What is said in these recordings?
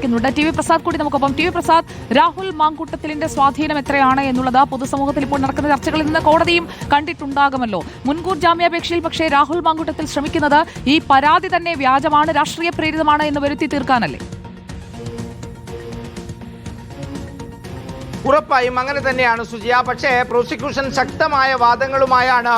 ചേരുന്നുണ്ട്. T V Prasad കൂടി നമുക്കൊപ്പം. ടി വി പ്രസാദ്, രാഹുൽ മാങ്കൂട്ടത്തിലിന്റെ സ്വാധീനം എത്രയാണ് എന്നുള്ളത് പൊതുസമൂഹത്തിൽ ഇപ്പോൾ നടക്കുന്ന ചർച്ചകളിൽ നിന്ന് കോടതിയും കണ്ടിട്ടുണ്ടാകുമല്ലോ. മുൻകൂർ ജാമ്യാപേക്ഷയിൽ പക്ഷേ രാഹുൽ മാങ്കൂട്ടത്തിൽ ശ്രമിക്കുന്നത് ഈ പരാതി തന്നെ വ്യാജമാണ്, രാഷ്ട്രീയ പ്രേരിതമാണ് എന്ന് വരുത്തി തീർക്കാനല്ലേ? ഉറപ്പായും അങ്ങനെ തന്നെയാണ് സുജിയ. പക്ഷേ പ്രോസിക്യൂഷൻ ശക്തമായ വാദങ്ങളുമായാണ്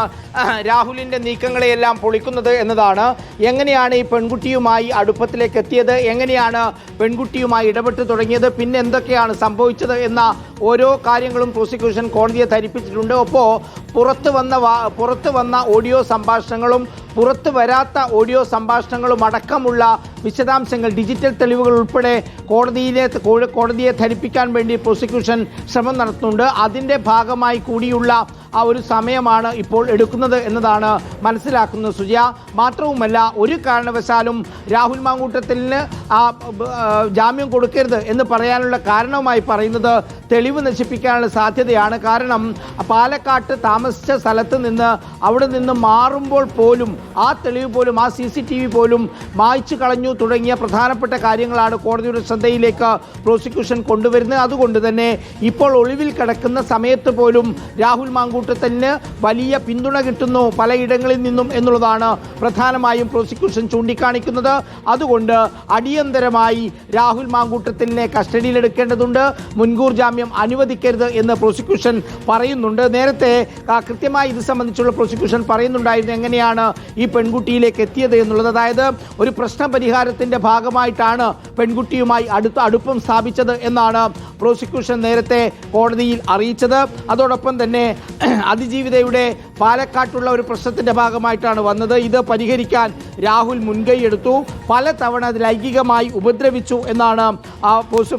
രാഹുലിന്റെ നീക്കങ്ങളെയെല്ലാം പൊളിക്കുന്നത് എന്നതാണ്. എങ്ങനെയാണ് ഈ പെൺകുട്ടിയുമായി അടുപ്പത്തിലേക്ക് എത്തിയത്, എങ്ങനെയാണ് പെൺകുട്ടിയുമായി ഇടപെട്ട് തുടങ്ങിയത്, പിന്നെ എന്തൊക്കെയാണ് സംഭവിച്ചത് എന്ന ഓരോ കാര്യങ്ങളും പ്രോസിക്യൂഷൻ കോടതിയെ ധരിപ്പിച്ചിട്ടുണ്ട്. ഒപ്പോൾ പുറത്തു വന്ന ഓഡിയോ സംഭാഷണങ്ങളും പുറത്തു വരാത്ത ഓഡിയോ സംഭാഷണങ്ങളും അടക്കമുള്ള വിശദാംശങ്ങൾ, ഡിജിറ്റൽ തെളിവുകൾ ഉൾപ്പെടെ കോടതിയെ ധരിപ്പിക്കാൻ വേണ്ടി പ്രോസിക്യൂഷൻ ശ്രമം നടത്തുന്നുണ്ട്. അതിൻ്റെ ഭാഗമായി കൂടിയുള്ള ആ ഒരു സമയമാണ് ഇപ്പോൾ എടുക്കുന്നത് എന്നതാണ് മനസ്സിലാക്കുന്നത് സുജിയ. മാത്രവുമല്ല, ഒരു കാരണവശാലും രാഹുൽ മാങ്കൂട്ടത്തിന് ജാമ്യം കൊടുക്കരുത് എന്ന് പറയാനുള്ള കാരണവുമായി പറയുന്നത് തെളിവ് നശിപ്പിക്കാനുള്ള സാധ്യതയാണ്. കാരണം പാലക്കാട്ട് താമസിച്ച സ്ഥലത്ത് നിന്ന് അവിടെ നിന്ന് മാറുമ്പോൾ പോലും ആ തെളിവ് പോലും, ആ CCTV പോലും മായ്ച്ചു കളഞ്ഞു തുടങ്ങിയ പ്രധാനപ്പെട്ട കാര്യങ്ങളാണ് കോടതിയുടെ ശ്രദ്ധയിലേക്ക് പ്രോസിക്യൂഷൻ കൊണ്ടുവരുന്നത്. അതുകൊണ്ട് തന്നെ ഇപ്പോൾ ഒളിവിൽ കിടക്കുന്ന സമയത്ത് പോലും രാഹുൽ മാങ്കൂട്ടത്തിന് വലിയ പിന്തുണ കിട്ടുന്നു പലയിടങ്ങളിൽ നിന്നും എന്നുള്ളതാണ് പ്രധാനമായും പ്രോസിക്യൂഷൻ ചൂണ്ടിക്കാണിക്കുന്നത്. അതുകൊണ്ട് അടിയന്തരമായി രാഹുൽ മാങ്കൂട്ടത്തിനെ കസ്റ്റഡിയിലെടുക്കേണ്ടതുണ്ട്, മുൻകൂർ ജാമ്യം അനുവദിക്കരുത് എന്ന് പ്രോസിക്യൂഷൻ പറയുന്നുണ്ട്. നേരത്തെ കൃത്യമായി ഇത് സംബന്ധിച്ചുള്ള പ്രോസിക്യൂഷൻ പറയുന്നുണ്ടായിരുന്നു എങ്ങനെയാണ് ഈ പെൺകുട്ടിയിലേക്ക് എത്തിയത് എന്നുള്ളത്. അതായത് ഒരു പ്രശ്ന പരിഹാരത്തിൻ്റെ ഭാഗമായിട്ടാണ് പെൺകുട്ടിയുമായി അടുപ്പം സ്ഥാപിച്ചത് എന്നാണ് പ്രോസിക്യൂഷൻ നേരത്തെ കോടതിയിൽ അറിയിച്ചത്. അതോടൊപ്പം തന്നെ അതിജീവിതയുടെ പാലക്കാട്ടുള്ള ഒരു പ്രശ്നത്തിൻ്റെ ഭാഗമായിട്ടാണ് വന്നത്. ഇത് പരിഹരിക്കാൻ രാഹുൽ മുൻകൈയെടുത്തു, പലതവണ ലൈംഗികമായി ഉപദ്രവിച്ചു എന്നാണ്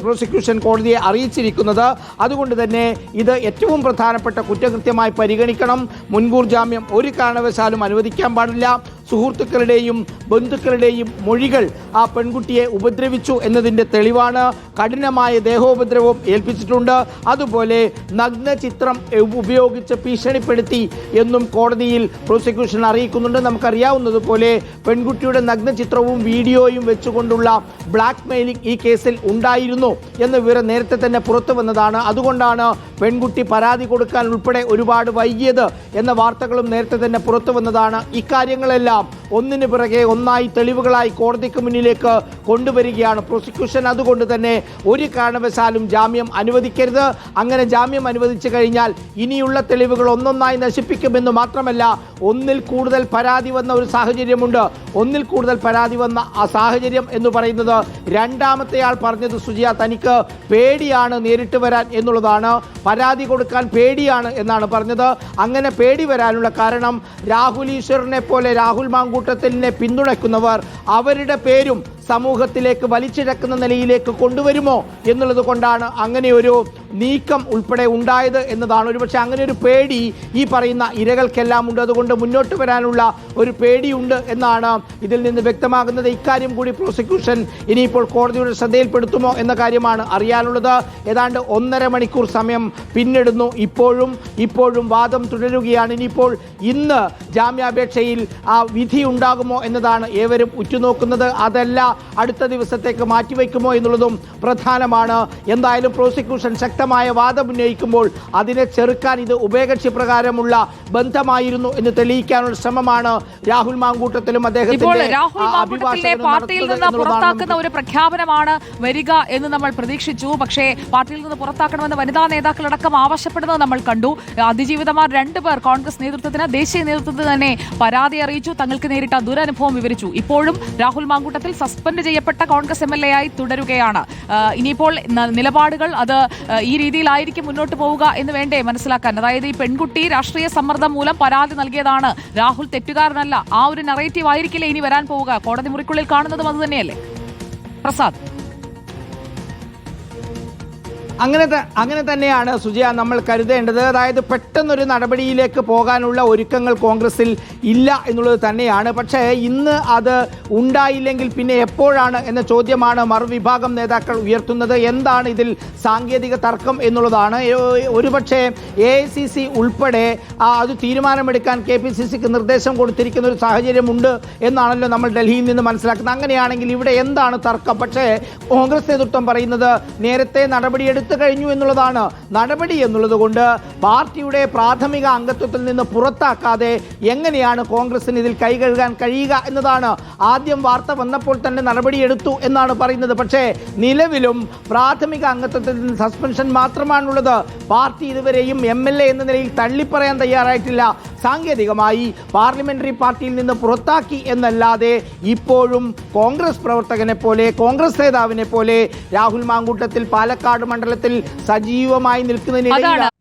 പ്രോസിക്യൂഷൻ കോടതിയെ അറിയിച്ചിരിക്കുന്നത്. അതുകൊണ്ട് തന്നെ ഇത് ഏറ്റവും പ്രധാനപ്പെട്ട കുറ്റകൃത്യമായി പരിഗണിക്കണം. മുൻകൂർ ജാമ്യം ഒരു കാരണവശാലും അനുവദിക്കാൻ പാടില്ല. സുഹൃത്തുക്കളുടെയും ബന്ധുക്കളുടെയും മൊഴികൾ ആ പെൺകുട്ടിയെ ഉപദ്രവിച്ചു എന്നതിൻ്റെ തെളിവാണ്. കഠിനമായ ദേഹോപദ്രവം ഏൽപ്പിച്ചിട്ടുണ്ട്. അതുപോലെ നഗ്നചിത്രം ഉപയോഗിച്ച് ഭീഷണിപ്പെടുത്തി എന്നും കോടതിയിൽ പ്രോസിക്യൂഷൻ അറിയിക്കുന്നുണ്ട്. നമുക്കറിയാവുന്നതുപോലെ പെൺകുട്ടിയുടെ നഗ്നചിത്രവും വീഡിയോയും വെച്ചുകൊണ്ടുള്ള ബ്ലാക്ക് മെയിലിംഗ് ഈ കേസിൽ ഉണ്ടായിരുന്നു എന്ന വിവരം നേരത്തെ തന്നെ പുറത്തു വന്നതാണ്. അതുകൊണ്ടാണ് പെൺകുട്ടി പരാതി കൊടുക്കാൻ ഉൾപ്പെടെ ഒരുപാട് വൈകിയത് എന്ന വാർത്തകളും നേരത്തെ തന്നെ പുറത്തു വന്നതാണ്. ഇക്കാര്യങ്ങളെല്ലാം ഒന്നിനു പിറകെ ഒന്നായി തെളിവുകളായി കോടതിക്ക് മുന്നിലേക്ക് കൊണ്ടുവരികയാണ് പ്രോസിക്യൂഷൻ. അതുകൊണ്ട് തന്നെ ഒരു കാരണവശാലും ജാമ്യം അനുവദിക്കരുത്. അങ്ങനെ ജാമ്യം അനുവദിച്ചു കഴിഞ്ഞാൽ ഇനിയുള്ള തെളിവുകൾ ഒന്നൊന്നായി നശിപ്പിക്കുമെന്ന് മാത്രമല്ല, ഒന്നിൽ കൂടുതൽ പരാതി വന്ന ഒരു സാഹചര്യമുണ്ട്. ഒന്നിൽ കൂടുതൽ പരാതി വന്ന ആ സാഹചര്യം എന്ന് പറയുന്നത് രണ്ടാമത്തെയാൾ പറഞ്ഞത് സുജിയ തനിക്ക് പേടിയാണ് നേരിട്ട് വരാൻ എന്നുള്ളതാണ്. പരാതി കൊടുക്കാൻ പേടിയാണ് എന്നാണ് പറഞ്ഞത്. അങ്ങനെ പേടി വരാനുള്ള കാരണം രാഹുൽ ഈശ്വറിനെ പോലെ രാഹുൽ മാങ്കൂട്ടത്തിനെ പിന്തുണയ്ക്കുന്നവർ അവരുടെ പേരും സമൂഹത്തിലേക്ക് വലിച്ചിഴക്കുന്ന നിലയിലേക്ക് കൊണ്ടുവരുമോ എന്നുള്ളത് കൊണ്ടാണ് അങ്ങനെ ഒരു നീക്കം ഉൾപ്പെടെ ഉണ്ടായത് എന്നതാണ്. ഒരുപക്ഷെ അങ്ങനെ ഒരു പേടി ഈ പറയുന്ന ഇരകൾക്കെല്ലാം ഉണ്ട്. അതുകൊണ്ട് മുന്നോട്ട് വരാനുള്ള ഒരു പേടിയുണ്ട് എന്നാണ് ഇതിൽ നിന്ന് വ്യക്തമാകുന്നത്. ഇക്കാര്യം കൂടി പ്രോസിക്യൂഷൻ ഇനിയിപ്പോൾ കോടതിയുടെ ശ്രദ്ധയിൽപ്പെടുത്തുമോ എന്ന കാര്യമാണ് അറിയാനുള്ളത്. ഏതാണ്ട് 1.5 മണിക്കൂർ സമയം പിന്നിടുന്നു. ഇപ്പോഴും വാദം തുടരുകയാണ്. ഇനിയിപ്പോൾ ഇന്ന് ജാമ്യാപേക്ഷയിൽ ആ വിധി ഉണ്ടാകുമോ എന്നതാണ് ഏവരും ഉറ്റുനോക്കുന്നത്. അതല്ല അടുത്ത ദിവസത്തേക്ക് മാറ്റിവെക്കുമോ എന്നുള്ളതും പ്രധാനമാണ്. എന്തായാലും പ്രോസിക്യൂഷൻ ശക്തമായ വാദം ഉന്നയിക്കുമ്പോൾ അതിനെ ചെറുക്കാൻ ഇത് ഉഭയകക്ഷി പ്രകാരമുള്ള ബന്ധമായിരുന്നു എന്ന് തെളിയിക്കാനുള്ള ശ്രമമാണ് രാഹുൽ മാങ്കൂട്ടത്തിലും അദ്ദേഹത്തിന്റെ പാർട്ടിയിൽ നിന്ന് പുറത്താക്കുന്ന ഒരു പ്രഖ്യാപനമാണ് വരിക എന്ന് നമ്മൾ പ്രതീക്ഷിച്ചു. പക്ഷേ പാർട്ടിയിൽ നിന്ന് പുറത്താക്കണമെന്ന് വനിതാ നേതാക്കളടക്കം ആവശ്യപ്പെടുന്നത് നമ്മൾ കണ്ടു. അതിജീവിതമാർ 2 പേർ കോൺഗ്രസ് നേതൃത്വത്തിന്, ദേശീയ നേതൃത്വത്തിന് തന്നെ പരാതി അറിയിച്ചു, തങ്ങൾക്ക് നേരിട്ട ദുരനുഭവം വിവരിച്ചു. ഇപ്പോഴും രാഹുൽ മാങ്കൂട്ടത്തിൽ സസ്പെൻഡ് ചെയ്യപ്പെട്ട കോൺഗ്രസ് MLA ആയി തുടരുകയാണ്. ഇനിയിപ്പോൾ നിലപാടുകൾ അത് ഈ രീതിയിലായിരിക്കും മുന്നോട്ട് പോവുക എന്ന് വേണ്ടേ മനസ്സിലാക്കാൻ? അതായത് ഈ പെൺകുട്ടി രാഷ്ട്രീയ സമ്മർദ്ദം മൂലം പരാതി നൽകിയതാണ്, രാഹുൽ തെറ്റുകാരനല്ല, ആ ഒരു നറേറ്റീവ് ആയിരിക്കില്ലേ ഇനി വരാൻ പോവുക? കോടതി മുറിക്കുള്ളിൽ കാണുന്നതും അത് തന്നെയല്ലേ പ്രസാദ്? അങ്ങനെ തന്നെയാണ് സുജയ നമ്മൾ കരുതേണ്ടത്. അതായത് പെട്ടെന്നൊരു നടപടിയിലേക്ക് പോകാനുള്ള ഒരുക്കങ്ങൾ കോൺഗ്രസിൽ ഇല്ല എന്നുള്ളത് തന്നെയാണ്. പക്ഷേ ഇന്ന് അത് ഉണ്ടായില്ലെങ്കിൽ പിന്നെ എപ്പോഴാണ് എന്ന ചോദ്യമാണ് മറുവിഭാഗം നേതാക്കൾ ഉയർത്തുന്നത്. എന്താണ് ഇതിൽ സാങ്കേതിക തർക്കം എന്നുള്ളതാണ്. ഒരുപക്ഷെ AICC ഉൾപ്പെടെ അത് തീരുമാനമെടുക്കാൻ KPCCക്ക് നിർദ്ദേശം കൊടുത്തിരിക്കുന്ന ഒരു സാഹചര്യമുണ്ട് എന്നാണല്ലോ നമ്മൾ ഡൽഹിയിൽ നിന്ന് മനസ്സിലാക്കുന്നത്. അങ്ങനെയാണെങ്കിൽ ഇവിടെ എന്താണ് തർക്കം? പക്ഷേ കോൺഗ്രസ് നേതൃത്വം പറയുന്നത് നേരത്തെ നടപടിയെടുത്തു കഴിഞ്ഞു എന്നുള്ളതാണ്. നടപടി എന്നുള്ളത് കൊണ്ട് പാർട്ടിയുടെ പ്രാഥമിക അംഗത്വത്തിൽ നിന്ന് പുറത്താക്കാതെ എങ്ങനെയാണ് കോൺഗ്രസിന് ഇതിൽ കൈ കഴുകാൻ കഴിയുക എന്നതാണ്. ആദ്യം വാർത്ത വന്നപ്പോൾ തന്നെ നടപടിയെടുത്തു എന്നാണ് പറയുന്നത്. പക്ഷേ നിലവിലും പ്രാഥമിക അംഗത്വത്തിൽ നിന്ന് സസ്പെൻഷൻ മാത്രമാണുള്ളത്. പാർട്ടി ഇതുവരെയും MLA എന്ന നിലയിൽ തള്ളിപ്പറയാൻ തയ്യാറായിട്ടില്ല. സാങ്കേതികമായി പാർലമെന്ററി പാർട്ടിയിൽ നിന്ന് പുറത്താക്കി എന്നല്ലാതെ ഇപ്പോഴും കോൺഗ്രസ് പ്രവർത്തകനെ പോലെ, കോൺഗ്രസ് നേതാവിനെ പോലെ രാഹുൽ മാങ്കൂട്ടത്തിൽ പാലക്കാട് മണ്ഡലത്തിൽ സജീവമായി നിൽക്കുന്നതിനിടയിൽ